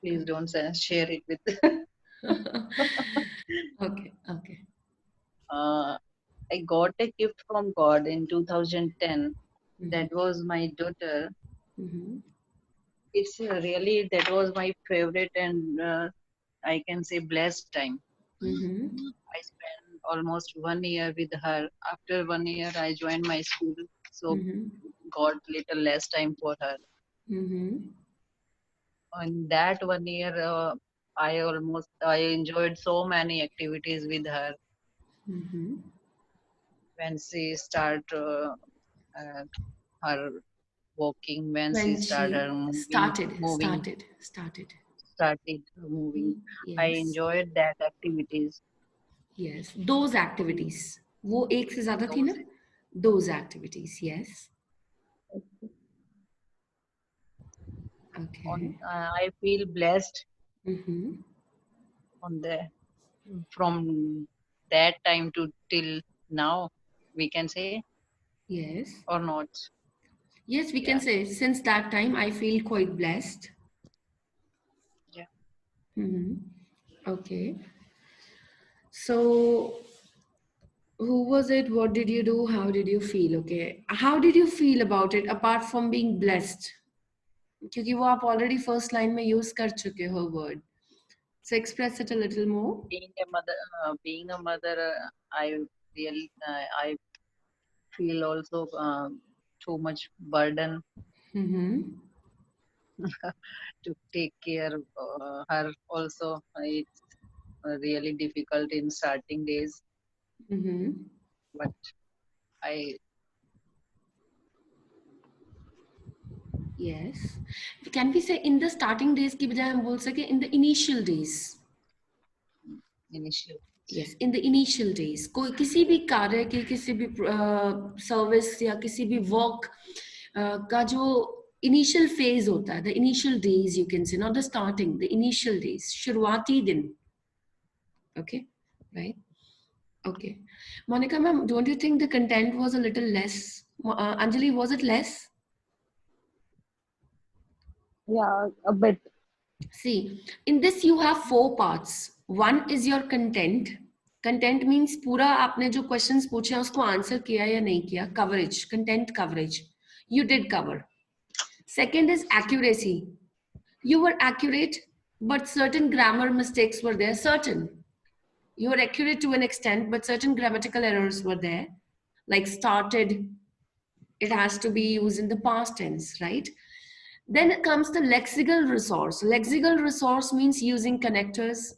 Please don't share it with. Okay, okay. uh, I got a gift from God in 2010. Mm-hmm. That was my daughter. Mm-hmm. It's really that was my favorite and I can say blessed time. Mm-hmm. I spent almost 1 year with her. After 1 year, I joined my school, so Mm-hmm. got little less time for her. Mm-hmm. In that 1 year, I enjoyed so many activities with her. Mm-hmm. When she start uh, her walking, when she When started she moving, started. started moving, I Yes, enjoyed that activities. yes. Those activities. वो एक से ज़्यादा थी Those ना? Those activities, yes. on Okay. I feel blessed Mm-hmm. on the from that time to till now, we can say Yes. or not. Yes, we Yeah, can say since that time I feel quite blessed. yeah. Mm-hmm. Okay. So, who was it? What did you do? How did you feel? Okay. How did you feel about it apart from being blessed? क्योंकि वो आप already first line में use कर चुके हो word. So express it a little more. Being a mother, I feel also too much burden Mm-hmm. to take care her also. It's really difficult in starting days, Mm-hmm. but I Yes. Can we say in the starting days की बजाय हम बोल सके in the initial days? initially. Yes, in the initial days. कोई किसी भी कार्य के किसी भी सर्विस या किसी भी वर्क का जो initial phase होता है, the initial days you can say, not the starting, the initial days, शुरुआती दिन. Okay, right? Okay. Monica ma'am, don't you think the content was a little less? Anjali, was it less? Yeah, a bit. See, in this you have four parts. One is your content. Content means पूरा आपने जो questions पूछे हैं उसको answer किया या नहीं किया. Coverage, content coverage. You did cover. Second is accuracy. You were accurate, but certain grammar mistakes were there. Certain. You were accurate to an extent, but certain grammatical errors were there. Like started, it has to be used in the past tense, right? Then comes the lexical resource. Lexical resource means using connectors,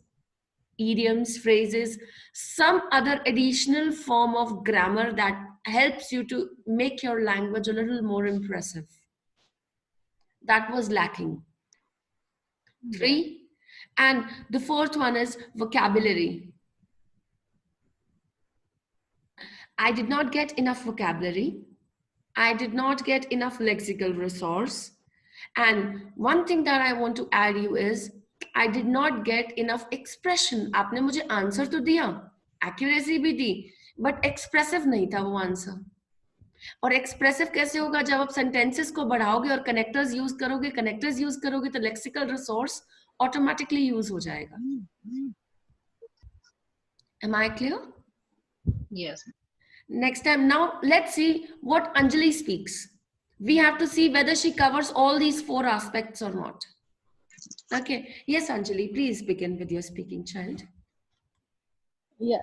idioms, phrases, some other additional form of grammar that helps you to make your language a little more impressive. That was lacking. Yeah. Three. And the fourth one is vocabulary. I did not get enough vocabulary. I did not get enough lexical resource. And one thing that I want to add you is I did not get enough expression. आपने मुझे answer तो दिया, accuracy भी दी, but expressive नहीं था वो answer. और expressive कैसे होगा जब आप sentences को बढ़ाओगे और connectors use करोगे तो lexical resource automatically use हो जाएगा. Am I clear? Yes. Next time, now let's see what Anjali speaks. We have to see whether she covers all these four aspects or not. Okay. Yes, Anjali, please begin with your speaking, child. Yeah,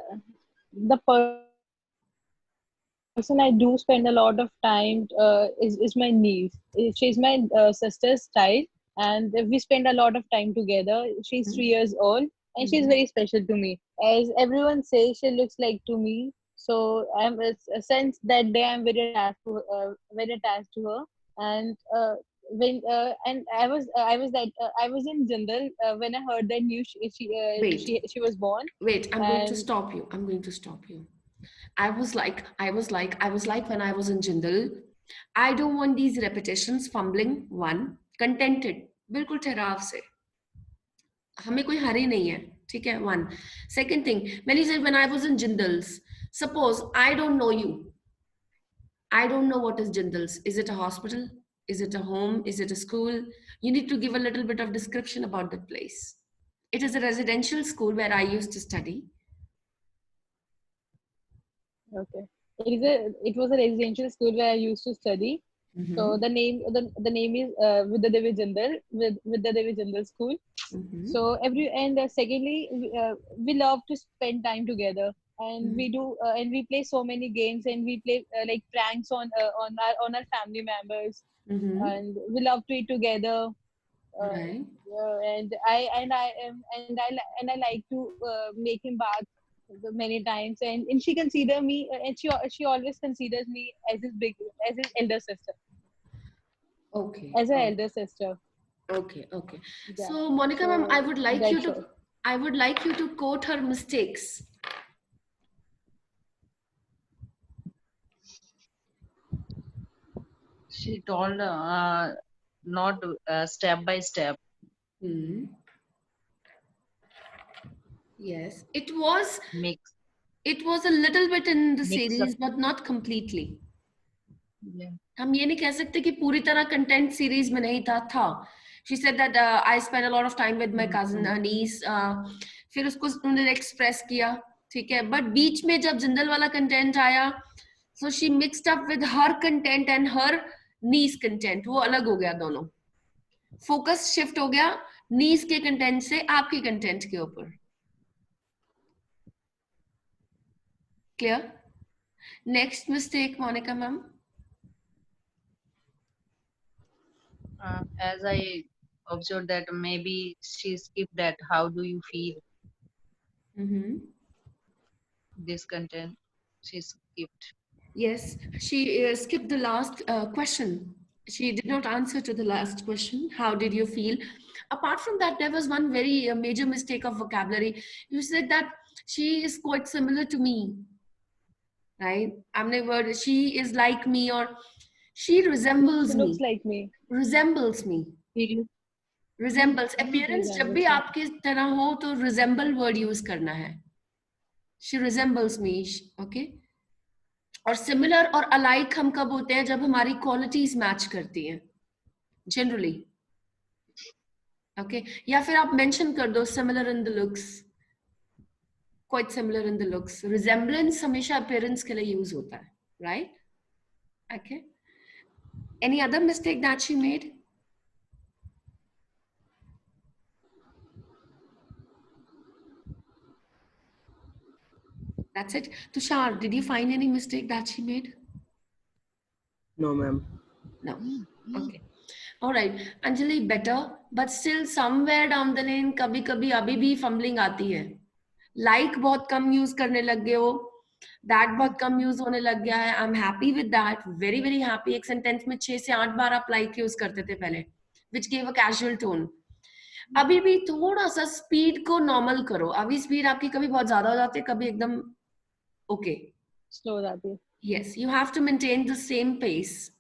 the person I do spend a lot of time is my niece. She's my sister's child, and we spend a lot of time together. She's 3 years old, and she's very special to me. As everyone says, she looks like to me. So since that day, I'm very attached to her. And I was in Jindal when I heard that news. Wait, She was born, wait, I'm going to and stop you. I'm going to stop you. I was like when I was in Jindal. I don't want these repetitions, fumbling. One, contented. बिल्कुल ठहराव से. हमें कोई हरी नहीं है. ठीक है. One. Second thing, when you say when I was in Jindals, suppose I don't know you. I don't know what is Jindals. Is it a hospital? Is it a home? Is it a school? You need to give a little bit of description about that place. It is a residential school where I used to study. Okay. It was a residential school where I used to study. So the name is Vidyadevi Jindal, with Vidyadevi Jindal School. So secondly, we love to spend time together, and we play so many games, and we play like pranks on our family members, and we love to eat together. Right. And I like to make him bath many times, and she consider me, and she always considers me as his elder sister, Okay. as her elder sister. Okay. Okay. Yeah. So Monica ma'am, So that's all. I would like you to quote her mistakes. She told not step by step. Yes, it was Mix. a little bit in the Mix series, up. but not completely. Yeah. हम ये नहीं कह सकते कि पूरी तरह content series में नहीं था. She said that I spent a lot of time with my cousin, her niece. फिर उसको उन्होंने एक्सप्रेस किया, ठीक है. बट बीच में जब जिंदल वाला कंटेंट आया, so she mixed up with her content and her niece content. वो अलग हो गया दोनों. फोकस शिफ्ट हो गया नीस के कंटेंट से आपके कंटेंट के ऊपर. Clear? Next mistake, Monica ma'am. As I observed that maybe she skipped that. How do you feel? This content she skipped. Yes, she skipped the last question. She did not answer to the last question. How did you feel? Apart from that, there was one very major mistake of vocabulary. You said that she is quite similar to me. Right? I'm never, she is like me, or she resembles She me. looks like me. Resembles me. Resembles. Appearance जब भी आपके तरह हो तो resemble word use करना है. She resembles me. Okay? और similar और alike हम कब होते हैं जब हमारी qualities match करती हैं. Generally. Okay? या फिर आप mention कर दो similar in the looks. Quite similar in the looks. Resemblance हमेशा appearance के लिए use होता है. Right? Okay? Any other mistake that she made? That's it. Tushar, did you find any mistake that she made? No, ma'am. No. Okay. All right. Anjali, better, but still somewhere down the lane, कभी-कभी अभी भी fumbling आती है. Like बहुत कम use करने लग गए हो. That बहुत कम use होने लग गया है. I'm happy with that. Very, very happy. एक sentence में 6 से 8 बार आप like use करते थे पहले, which gave a casual tone. अभी भी थोड़ा सा speed को normal करो. अभी speed आपकी कभी बहुत ज़्यादा हो जाती है, कभी एकदम okay. Slow that is. Yes, you have to maintain the same pace.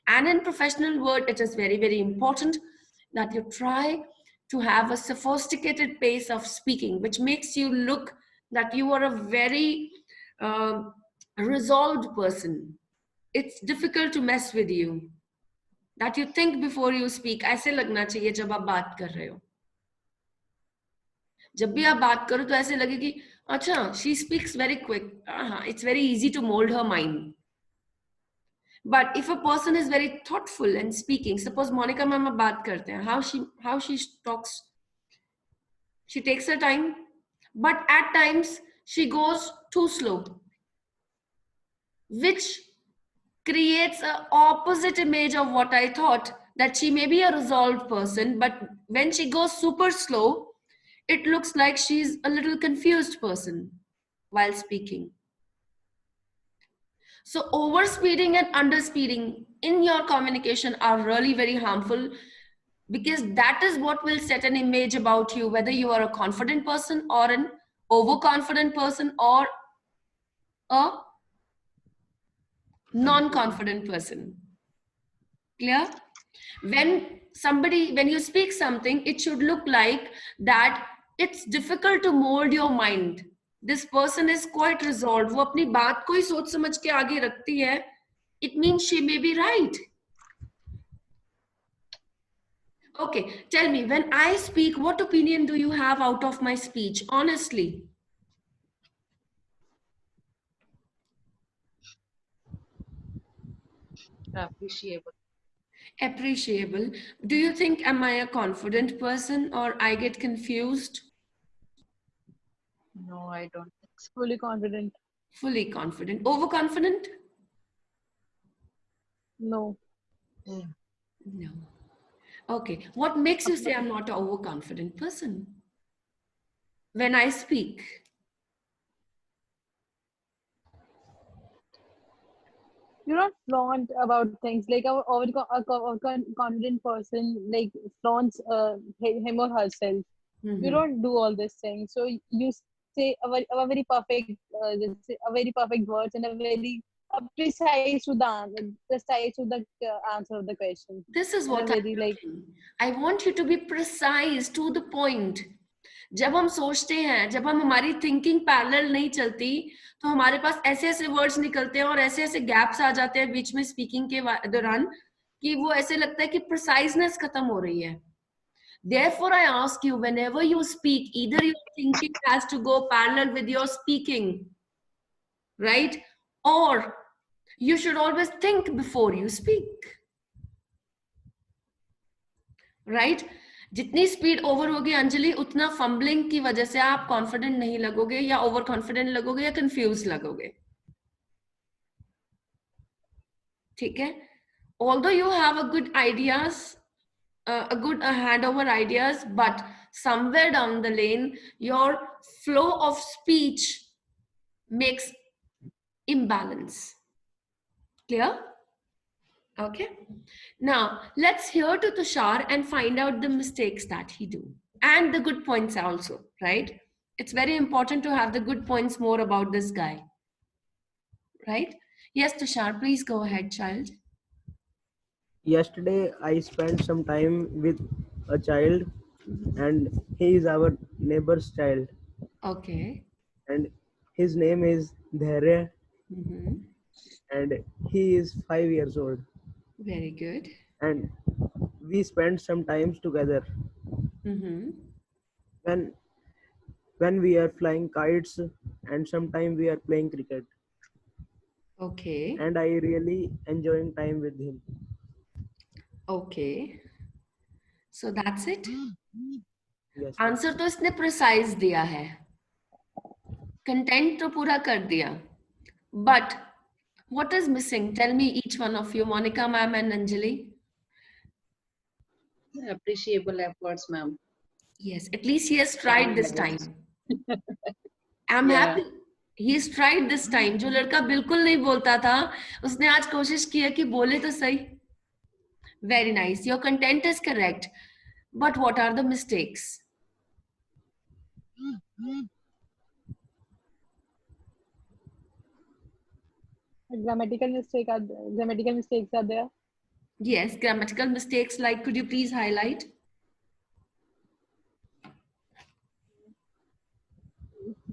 And in professional world, it is very, very important that you try to have a sophisticated pace of speaking, which makes you look that you are a very resolved person. It's difficult to mess with you. That you think before you speak. ऐसे लगना चाहिए जब आप बात कर रहे हो. जब भी आप बात करो तो ऐसे लगे कि अच्छा, she speaks very quick. It's very easy to mold her mind. But if a person is very thoughtful and speaking, suppose Monica ma'am ab baat karte hain, how she talks, she takes her time, but at times she goes too slow, which creates an opposite image of what I thought, that she may be a resolved person, but when she goes super slow, it looks like she's a little confused person while speaking. So overspeeding and underspeeding in your communication are really very harmful, because that is what will set an image about you, whether you are a confident person or an overconfident person or a non-confident person. Clear? When you speak something, it should look like that it's difficult to mold your mind. This person is quite resolved. वो अपनी बात को ही सोच समझ के आगे रखती है. It means she may be right. Okay, tell me, when I speak, what opinion do you have out of my speech? Honestly. Appreciable. Appreciable. Do you think am I a confident person or I get confused? No, I don't think so. Fully confident. Fully confident. Overconfident? No. No. Okay. What makes you say I'm not an overconfident person? When I speak. You don't flaunt about things like confident person like flaunts him or herself. You Mhm. don't do all these things. So you say a very perfect, a very perfect words and a very precise to the precise to the answer of the question This is and a what I'm very like looking. I want you to be precise to the point. जब हम सोचते हैं, जब हम हमारी thinking parallel नहीं चलती, तो हमारे पास ऐसे ऐसे वर्ड्स निकलते हैं और ऐसे ऐसे गैप्स आ जाते हैं बीच में स्पीकिंग के दौरान कि वो ऐसे लगता है कि प्रिसाइजनेस खत्म हो रही है. Therefore, I ask you, whenever you speak, either your thinking has to go parallel with your speaking, right? Or you should always think before you speak. Right जितनी स्पीड ओवर होगी अंजलि उतना फंबलिंग की वजह से आप कॉन्फिडेंट नहीं लगोगे या ओवर कॉन्फिडेंट लगोगे या कंफ्यूज लगोगे ठीक है although you have a good ideas a good handover ideas but somewhere down the lane your flow of speech makes imbalance clear okay now let's hear to Tushar and find out the mistakes that he do and the good points also, right? It's very important to have the good points more about this guy, right? Yes, Tushar, please go ahead, child. Yesterday, I spent some time with a child, and he is our neighbor's child, Okay. and his name is Dhairya, Mm-hmm. and he is 5 years old. Very good. And we spent some times together Mm-hmm. when when we are flying kites, and sometimes we are playing cricket. Okay. And I really enjoying time with him. Okay. So that's it. Yes, answer तो इसने precise दिया है content तो पूरा कर दिया but what is missing? Tell me each one of you, Monica ma'am and Anjali. Appreciable efforts, ma'am. Yes, at least he has tried this time. I'm Yeah. happy. He's tried this time. जो लड़का बिल्कुल नहीं बोलता था, उसने आज कोशिश की है कि बोले तो सही. Very nice. Your content is correct. But what are the mistakes? grammatical mistakes are there. Yes, grammatical mistakes. Like, could you please highlight?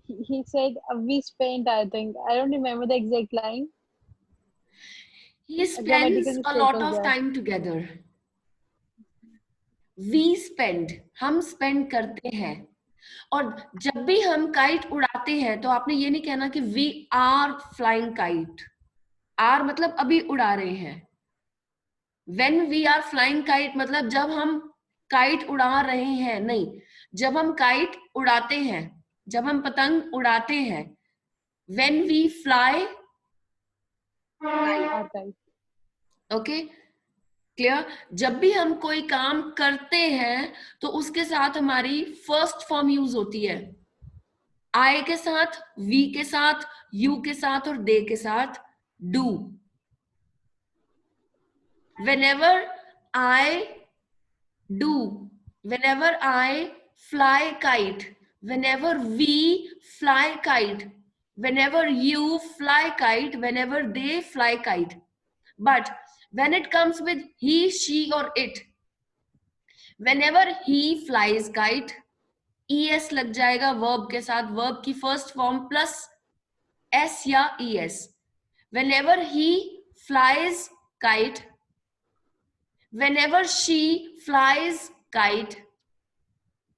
He said we spent, I think, I don't remember the exact line. He Grammatical spends a mistake lot was of there. time together. We spend. हम spend करते हैं. और जब भी हम kite उड़ाते हैं तो आपने ये नहीं कहना कि we are flying kite or मतलब अभी उड़ा रहे हैं when we are flying kite मतलब जब हम काइट उड़ा रहे हैं नहीं जब हम काइट उड़ाते हैं जब हम पतंग उड़ाते हैं when we fly Archive. Okay clear जब भी हम कोई काम करते हैं तो उसके साथ हमारी फर्स्ट फॉर्म यूज होती है I के साथ we के साथ you के साथ और they के साथ do whenever I do whenever I fly kite whenever we fly kite whenever you fly kite whenever they fly kite but when it comes with he she or it whenever he flies kite es लग जाएगा verb के साथ verb की first form plus S या ES. Whenever he flies kite, whenever she flies kite,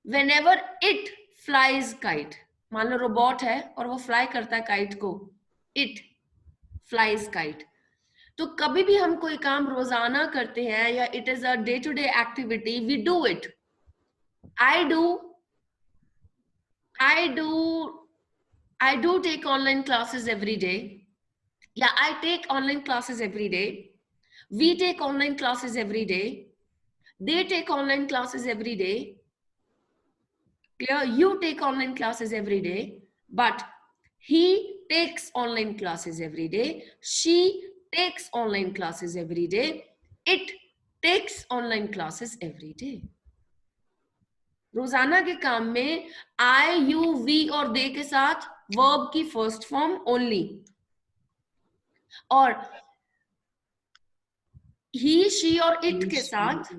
whenever it flies kite. मान लो robot है और वो फ्लाई करता है काइट को, it flies kite. तो कभी भी हम कोई काम रोजाना करते हैं या it is a day to day activity, we do it. I do take online classes every day. Yeah, I take online classes every day. We take online classes every day. They take online classes every day. Clear? You take online classes every day. But he takes online classes every day. She takes online classes every day. It takes online classes every day. रोजाना के काम में आई, you, we और दे के साथ verb की first form only, और ही, she और इट के साथ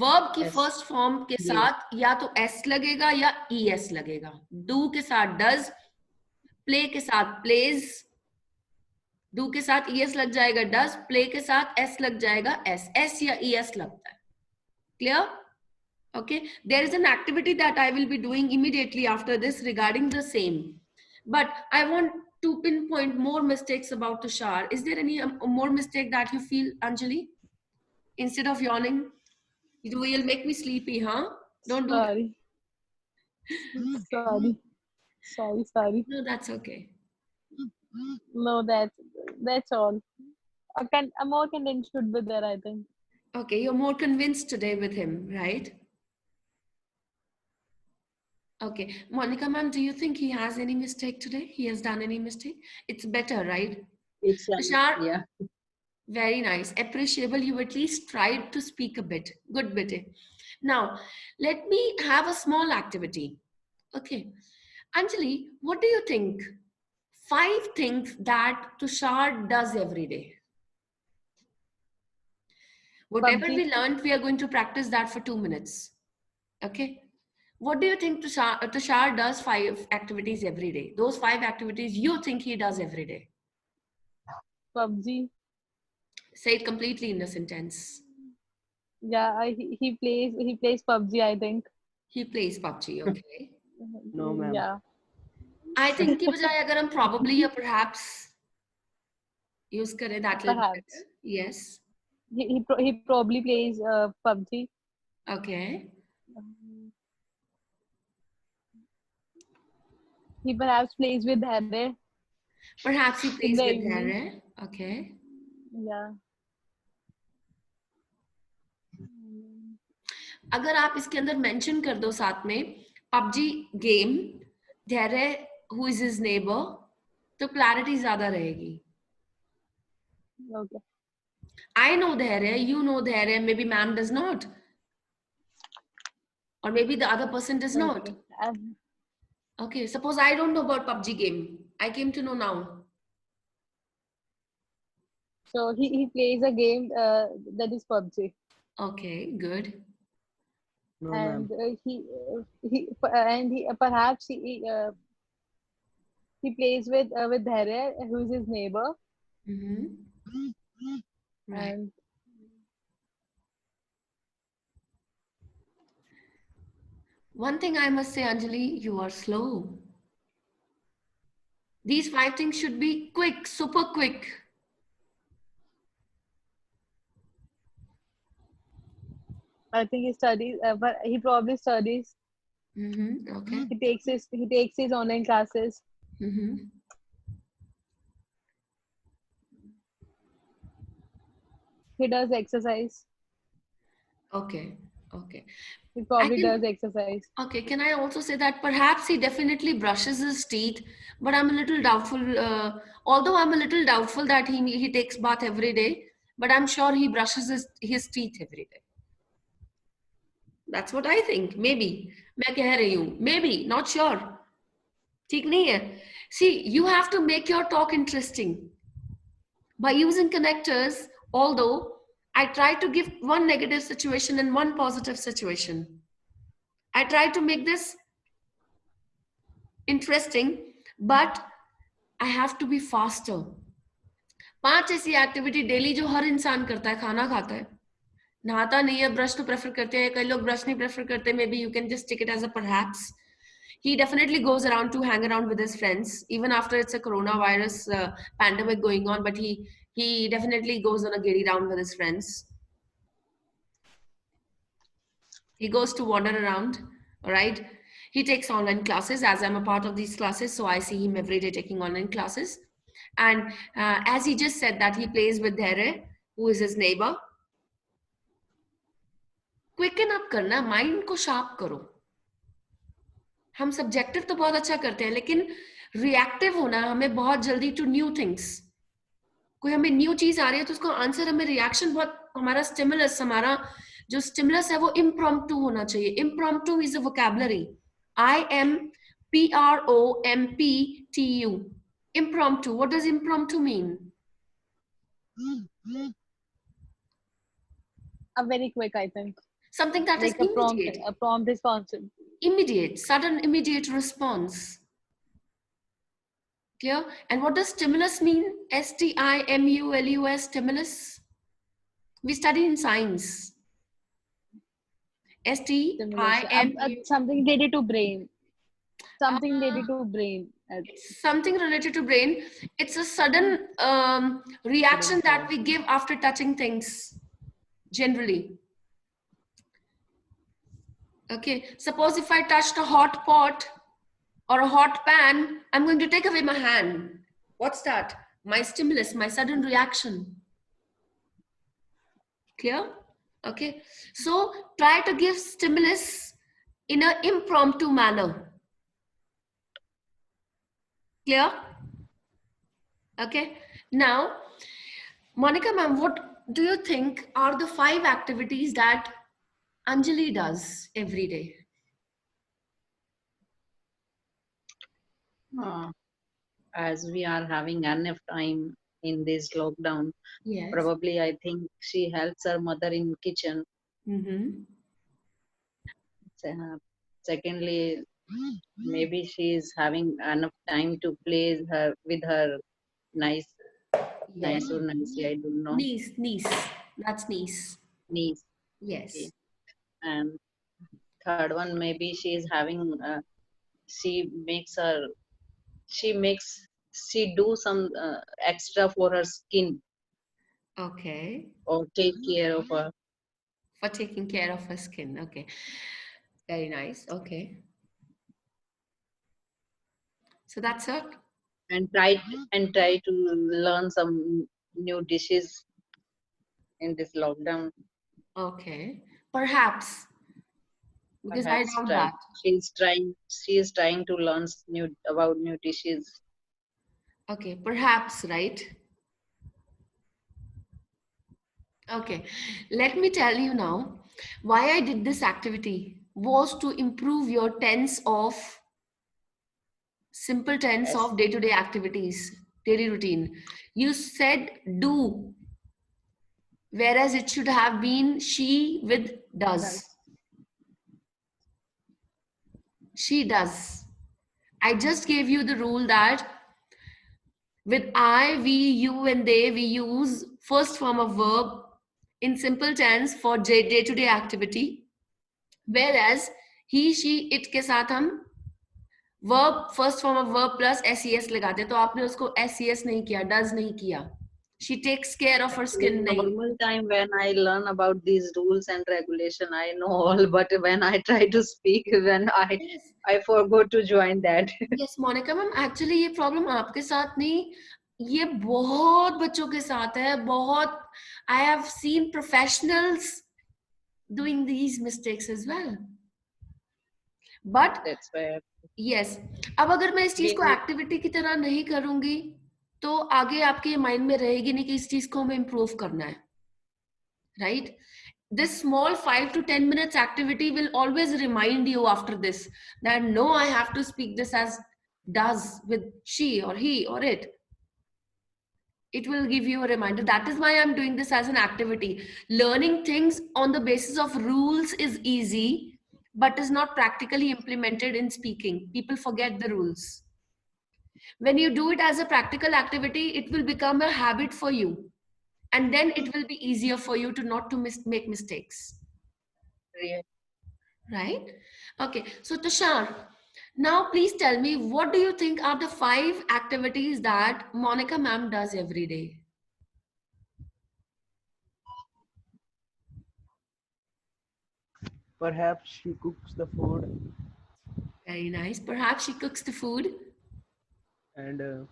वर्ब की फर्स्ट फॉर्म के साथ या तो एस लगेगा या ई एस लगेगा. डू के साथ डज, प्ले के साथ प्लेज, डू के साथ ई एस लग जाएगा डज, प्ले के साथ एस लग जाएगा एस, एस या ई एस लगता है. Clear? Okay, there is an activity that I will be doing immediately after this regarding the same, but I want to pinpoint more mistakes about Tushar. Is there any more mistake that you feel, Anjali? Instead of yawning, you will make me sleepy, huh? Don't do that. Sorry. No, that's okay. No, that's all. A more content should be there, I think. Okay, you're more convinced today with him, right? Okay, Monica ma'am, do you think he has any mistake today? He has done any mistake? It's better, right? It's Tushar, yeah. very nice, appreciable. You at least tried to speak a bit. Good bit. Now, let me have a small activity. Okay, Anjali, what do you think? 5 things that Tushar does every day. Whatever PUBG. we learned, we are going to practice that for 2 minutes. Okay. What do you think Tushar does 5 activities every day? Those 5 activities you think he does every day. PUBG. Say it completely in a sentence. Yeah, he plays PUBG, I think. He plays PUBG, okay. No, ma'am. Yeah. I think ki bajaye agar hum probably or perhaps use kare, that will be Perhaps. better. Yes. He probably plays PUBG. Okay. He perhaps plays with Harry. Perhaps he plays the with evening. Harry. Okay. Yeah. अगर आप इसके अंदर mention कर दो साथ में PUBG game, धैर्य who is his neighbor, तो क्लैरिटी ज्यादा रहेगी. Okay. I know Dhairya, you know Dhairya, maybe ma'am does not. Or maybe the other person does not. Okay. Okay, suppose I don't know about PUBG game. I came to know now. So he plays a game that is PUBG, Okay, good. No, and ma'am. he perhaps he plays with Dhairya, who is his neighbor, Right. and One thing I must say, Anjali, you are slow. These 5 things should be quick, super quick. I think he studies, but he probably studies. Okay. He takes his online classes. He does exercise. Okay. Okay. He probably think- does exercise. Okay, can I also say that perhaps he definitely brushes his teeth, but I'm a little doubtful, although I'm a little doubtful that he takes bath every day, but I'm sure he brushes his teeth every day. That's what I think. Maybe. मैं कह रही हूँ. Maybe, not sure. ठीक नहीं है. See, you have to make your talk interesting. By using connectors, although I try to give one negative situation and one positive situation. I try to make this interesting, but I have to be faster. 5 ऐसी activity daily जो हर इंसान करता है, खाना खाता है, नहाता नहीं है, ब्रश तो प्रेफर करते हैं, कई लोग ब्रश नहीं प्रेफर करते, maybe you can just take it as a perhaps. He definitely goes around to hang around with his friends, even after it's a coronavirus pandemic going on, but he definitely goes on a giddy round with his friends. He goes to wander around, all right? He takes online classes, as I'm a part of these classes, so I see him every day taking online classes. And as he just said that he plays with Dhere, who is his neighbor. Quicken up करना, mind को sharp करो. हम subjective तो बहुत अच्छा करते हैं, लेकिन रिएक्टिव होना हमें बहुत जल्दी टू न्यू थिंग्स. कोई हमें न्यू चीज आ रही है तो उसको आंसर, हमें रिएक्शन बहुत, हमारा स्टिमुलस, हमारा जो स्टिमुलस है वो इम्प्रॉम्प्टू होना चाहिए. Impromptu is a vocabulary. IMPROMPTU. Impromptu. What does impromptu mean? A very quick, I think. Something that is Like immediate. a prompt response. Immediate, sudden, immediate response. Clear? And what does stimulus mean? STIMULUS, stimulus. We study in science. Stimulus. STIMU. Something related to brain. Something related to brain. Something related to brain. It's a sudden reaction that we give after touching things, generally. Okay, suppose if I touched a hot pot or a hot pan, I'm going to take away my hand. What's that? My stimulus, my sudden reaction. Clear? Okay, so try to give stimulus in an impromptu manner. Clear? Okay, now Monica ma'am, what do you think are the 5 activities that Anjali does every day? As we are having enough time in this lockdown, Yes. probably I think she helps her mother in kitchen. Secondly, maybe she is having enough time to play with her niece. Nice or nicey, I don't know. Niece. That's niece. Niece. Yes. Okay. And third one, maybe she is having. She do some extra for her skin. Okay. Or take care of her. For taking care of her skin. Okay. Very nice. Okay. So that's it. And try to learn some new dishes in this lockdown. Okay. Perhaps. Because I doubt that. She is trying to learn about new dishes. Okay, perhaps, right? Okay, let me tell you now why I did this activity was to improve your tense of simple tense Yes. of day-to-day activities, daily routine. You said do, whereas it should have been she with does. She does. I just gave you the rule that with I, we, you, and they, we use first form of verb in simple tense for day-to-day activity. Whereas he, she, it के साथ हम verb, first form of verb plus ses लगाते, तो आपने उसको ses नहीं किया, does नहीं किया. She takes care of her skin. In normal time when I learn about these rules and regulation, I know all, but when I try to speak, when I forgot to join that. Yes, Monica ma'am, actually ये problem आपके साथ नहीं, ये बहुत बच्चों के साथ है, बहुत. I have seen professionals doing these mistakes as well. But that's why. Yes, अब अगर मैं इस चीज को एक्टिविटी की तरह नहीं करूंगी तो आगे आपके माइंड में रहेगी नहीं कि इस चीज को हमें इम्प्रूव करना है, right? This small 5 to 10 minutes activity will always remind you after this that no, I have to speak this as does with she or he or it. It will give you a reminder. That is why I'm doing this as an activity. Learning things on the basis of rules is easy, but is not practically implemented in speaking. People forget the rules. When you do it as a practical activity, it will become a habit for you. and then it will be easier for you to not to make mistakes. Really. Right? Okay. So Tushar, now please tell me, what do you think are the 5 activities that Monica ma'am does every day? Perhaps she cooks the food, Very nice. Perhaps she cooks the food. and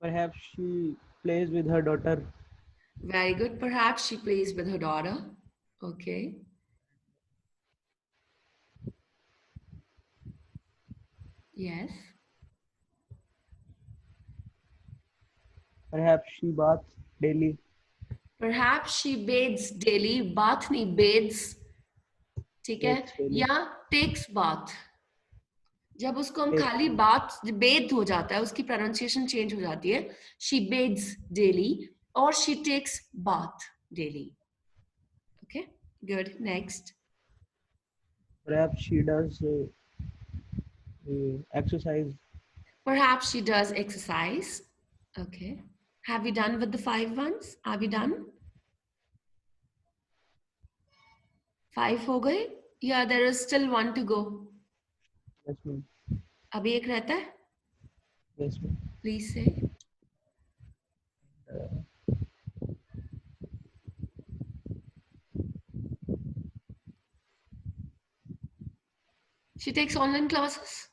perhaps she plays with her daughter. Very good. Perhaps she plays with her daughter. Okay. Yes. Perhaps she baths daily. Perhaps she bathes daily. Bath nahi, bathes. ठीक है? Baths daily. या takes bath. जब उसको हम Takes खाली bath. बात बेद हो जाता है, उसकी प्रोनाउंसिएशन चेंज हो जाती है. She bathes daily or she takes bath daily. Okay, good. Next. Perhaps she does exercise. Perhaps she does exercise. Okay. Have we done with the 5 ones? Are we done? 5 हो गए? Yeah, there is still 1 to go. Yes, ma'am. अभी एक रहता है? Yes, ma'am. Please say. She takes online classes.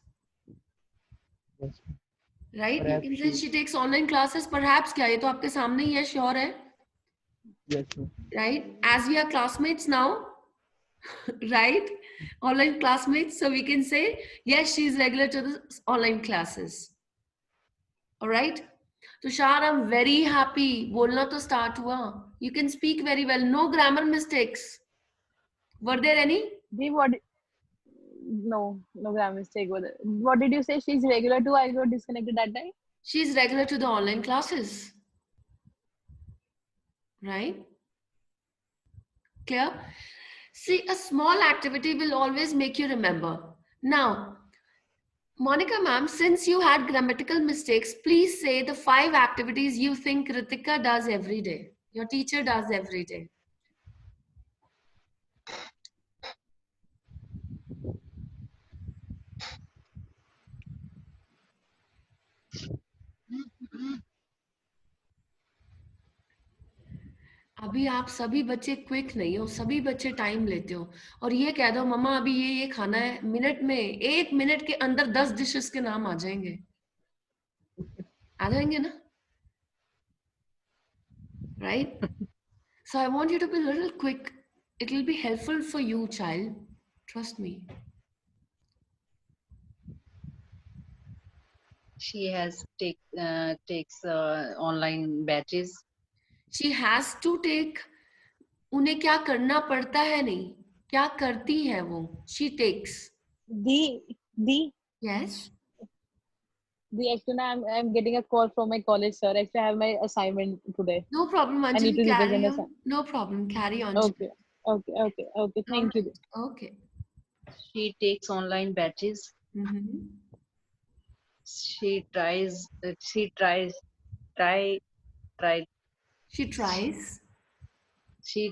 Yes, ma'am. Right? Perhaps You can say she takes online classes. Perhaps क्या ये तो आपके सामने ही है, sure है. Yes, ma'am. Right? As we are classmates now, right? Online classmates, so we can say yes, she is regular to the online classes. All right. Tushar, I'm very happy. बोलना तो start हुआ. You can speak very well. No grammar mistakes. Were there any? Dee, what? No, no grammar mistake. What did you say? She's regular too. I got disconnected that time. She's regular to the online classes. Right? Clear? See, a small activity will always make you remember. Now, Monica ma'am, since you had grammatical mistakes, please say the 5 activities you think Ritika does every day. Your teacher does every day. अभी आप सभी बच्चे quick नहीं हो, सभी बच्चे time लेते हो और ये कह दो मम्मा अभी ये खाना है, मिनट में 1 मिनट के अंदर 10 डिशेस के नाम आ जाएंगे ना, right? So I want you to be a little quick. It will be helpful for you, child. Trust me. She has takes online batches. She has to take. उन्हें क्या करना पड़ता है नहीं, क्या करती है वो. She takes. Yes. Actually, I'm getting a call from my college, sir. Actually, I have my assignment today. No problem, I need Anjali. to Carry represent on. No problem. Carry on. Okay. Thank you. Okay. She takes online batches. Mm-hmm. She tries. She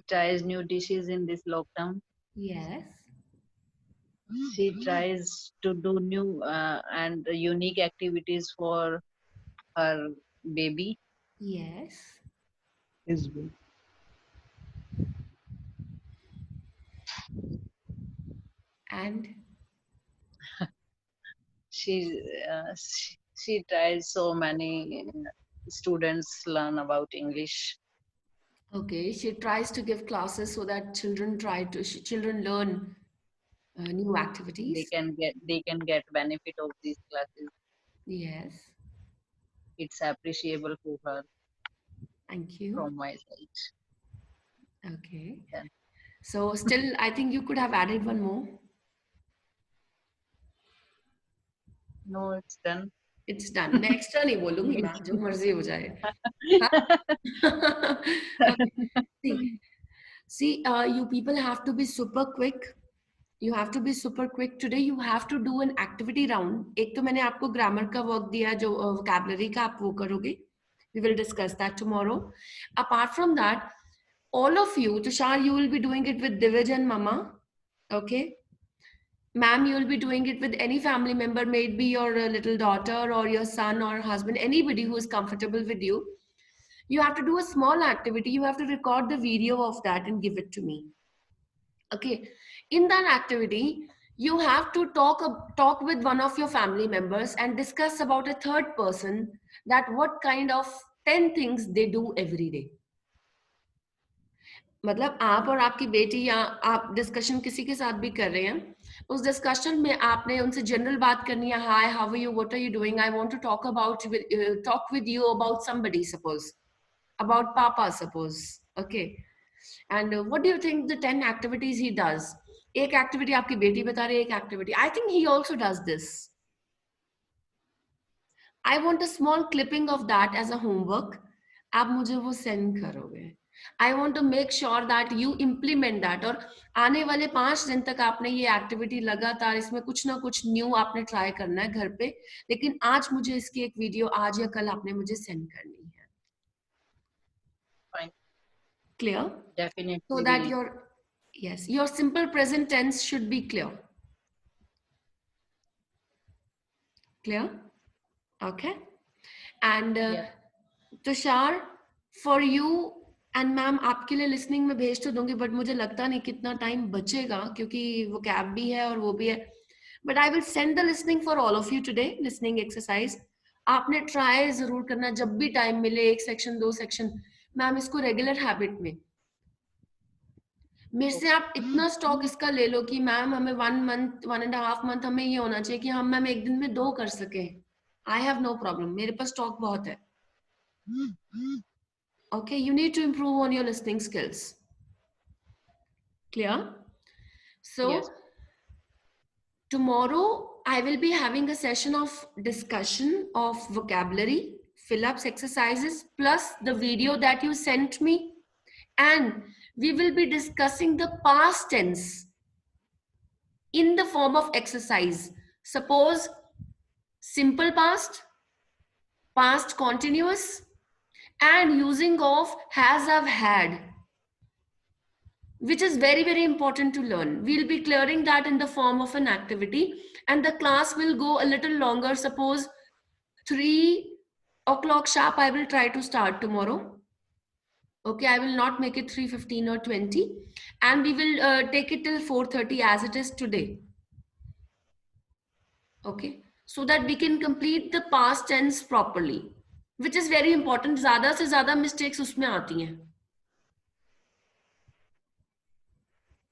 tries new dishes in this lockdown. Yes. She tries to do new and unique activities for her baby. Yes. His way. And she tries so many students learn about English. okay, she tries to give classes so that children learn new activities. They can get benefit of these classes. Yes. It's appreciable for her. Thank you. From my side. Okay. Yeah. So still, I think you could have added one more. No, it's done. It's done. मैं extra नहीं बोलूँगी ma'am, जो मर्जी हो जाए. See, you people have to be super quick. You have to be super quick. Today you have to do an activity round. एक तो मैंने आपको grammar का work दिया जो vocabulary का आप वो करोगे. We will discuss that tomorrow. Apart from that, all of you, Tushar, you will be doing it with Divij and Mama. Okay. Ma'am, you will be doing it with any family member, maybe your little daughter or your son or husband, anybody who is comfortable with you. You have to do a small activity. You have to record the video of that and give it to me. Okay. In that activity, you have to talk with one of your family members and discuss about a third person, that what kind of 10 things they do every day. मतलब आप और आपकी बेटी या आप discussion किसी के साथ भी कर रहे हैं, उस डिस्कशन में आपने उनसे जनरल बात करनी है. Hi, how are you, what are you doing, I want to talk with you about somebody, suppose about papa, suppose. Okay. And what do you think the 10 activities he does? एक activity आपकी बेटी बता रही है, एक activity I think he also does this. I want a small clipping of that as a homework. आप मुझे वो सेंड करोगे. I want to make sure that you implement that. और आने वाले 5 दिन तक आपने ये एक्टिविटी लगातार, इसमें कुछ ना कुछ न्यू आपने ट्राई करना है घर पे. लेकिन आज मुझे इसकी एक वीडियो आज या कल आपने मुझे सेंड करनी है. Fine. Clear? Definitely. So that your simple present tense should be clear. Clear? Okay. And Tushar, for you and ma'am, आपके लिए listening में भेज तो दूंगी, but मुझे लगता नहीं कितना टाइम बचेगा, क्योंकि वो कैब भी है और वो भी है. But I will send the listening for all of you today, listening exercise. आपने ट्राई जरूर करना, जब भी टाइम मिले, 1 सेक्शन 2 सेक्शन. मैम, इसको रेगुलर हैबिट में मेरे से आप इतना स्टॉक इसका ले लो कि मैम हमें 1 मंथ 1.5 मंथ हमें ये होना चाहिए कि हम मैम 1 दिन में 2 कर सके. आई हैव नो प्रॉब्लम, मेरे पास स्टॉक बहुत है. Okay, you need to improve on your listening skills. Clear? So tomorrow I will be having a session of discussion of vocabulary, fill-ups, exercises, plus the video that you sent me, and we will be discussing the past tense in the form of exercise. Suppose simple past, past continuous, and using of has, have, had, which is very, very important to learn. We'll be clearing that in the form of an activity, and the class will go a little longer. Suppose 3 o'clock sharp, I will try to start tomorrow. Okay, I will not make it 3:15 or 20, and we will take it till 4:30 as it is today. Okay, so that we can complete the past tense properly, which is very important. ज़्यादा से ज़्यादा mistakes उसमें आती हैं.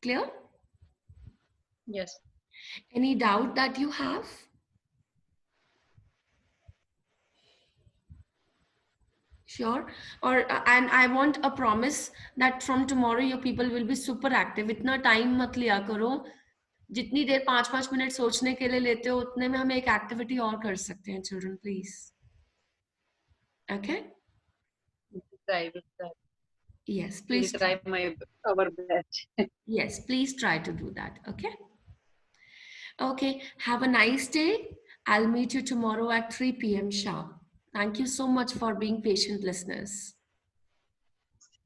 Clear? Yes. Any doubt that you have? Sure. Or and I want a promise that from tomorrow your people will be super active. इतना time मत लिया करो. जितनी देर 5-5 मिनट सोचने के लिए लेते हो, उतने में हम एक एक्टिविटी और कर सकते हैं. Children, please. Okay? I will try. Yes, please We'll try our best. Yes, please try to do that. Okay? Okay. Have a nice day. I'll meet you tomorrow at 3 p.m. sharp. Thank you so much for being patient listeners.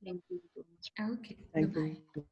Thank you so much. Okay. Thank Bye-bye. you.